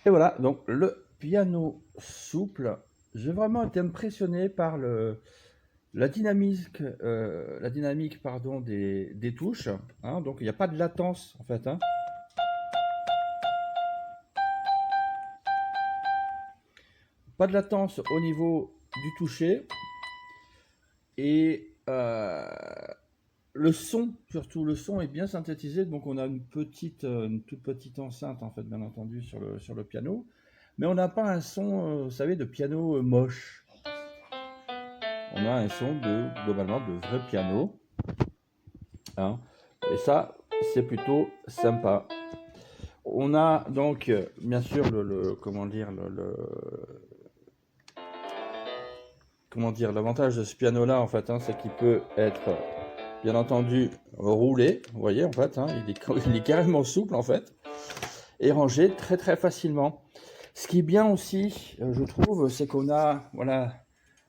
Et voilà, donc le piano souple, j'ai vraiment été impressionné par la dynamique pardon, des touches, hein. Donc il n'y a pas de latence en fait, hein. Pas de latence au niveau du toucher. Et le son, surtout le son est bien synthétisé. Donc on a une toute petite enceinte en fait, bien entendu, sur le piano. Mais on n'a pas un son, vous savez, de piano moche. On a un son globalement, de vrai piano, hein. Et ça, c'est plutôt sympa. On a donc, bien sûr, comment dire, comment dire, l'avantage de ce piano-là, en fait, hein, c'est qu'il peut être, bien entendu, roulé. Vous voyez, en fait, hein, il est carrément souple, en fait, et rangé très, très facilement. Ce qui est bien aussi, je trouve, c'est qu'on a, voilà,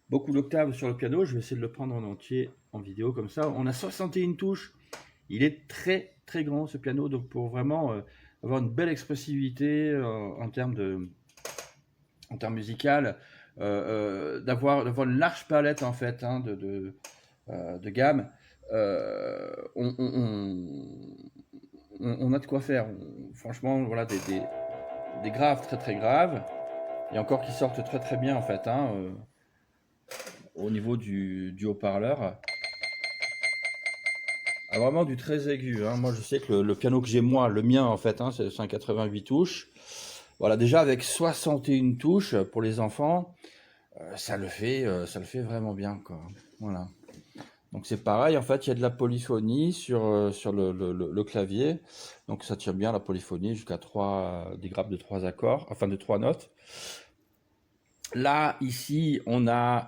beaucoup d'octaves sur le piano. Je vais essayer de le prendre en entier en vidéo comme ça. On a 61 touches. Il est très très grand ce piano, donc pour vraiment avoir une belle expressivité en termes musical, d'avoir une large palette en fait, hein, de gamme. On a de quoi faire. Franchement, voilà des graves très très graves, et encore qui sortent très très bien en fait, hein, au niveau du haut-parleur. Ah, vraiment du très aigu, hein. Moi, je sais que le piano que j'ai, moi, le mien, en fait, hein, c'est un 88 touches. Voilà, déjà avec 61 touches pour les enfants, ça le fait vraiment bien, quoi. Voilà. Donc c'est pareil, en fait, il y a de la polyphonie sur le clavier. Donc ça tient bien la polyphonie jusqu'à des grappes de 3 accords, enfin de 3 notes. Là, ici, on a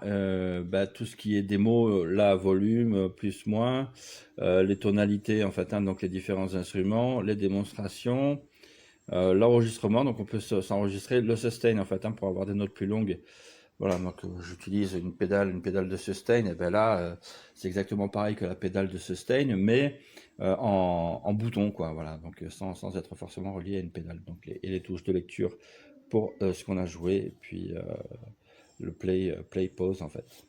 tout ce qui est démo, la volume, plus, moins, les tonalités, en fait, hein, donc les différents instruments, les démonstrations, l'enregistrement, donc on peut s'enregistrer, le sustain, en fait, hein, pour avoir des notes plus longues. Voilà, donc j'utilise une pédale de sustain, et bien là, c'est exactement pareil que la pédale de sustain, mais en bouton, quoi, voilà, donc sans être forcément relié à une pédale. Donc et les touches de lecture pour ce qu'on a joué, et puis le play, pause en fait.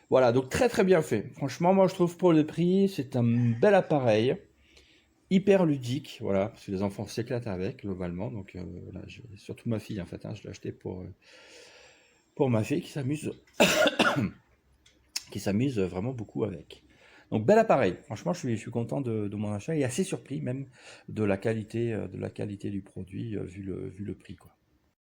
Voilà, donc très très bien fait. Franchement, moi je trouve pour le prix, c'est un bel appareil, hyper ludique, voilà, parce que les enfants s'éclatent avec globalement. Donc là, surtout ma fille en fait, hein, je l'ai acheté pour ma fille qui s'amuse vraiment beaucoup avec. Donc bel appareil. Franchement, je suis content de mon achat et assez surpris même de la qualité du produit vu le prix, quoi.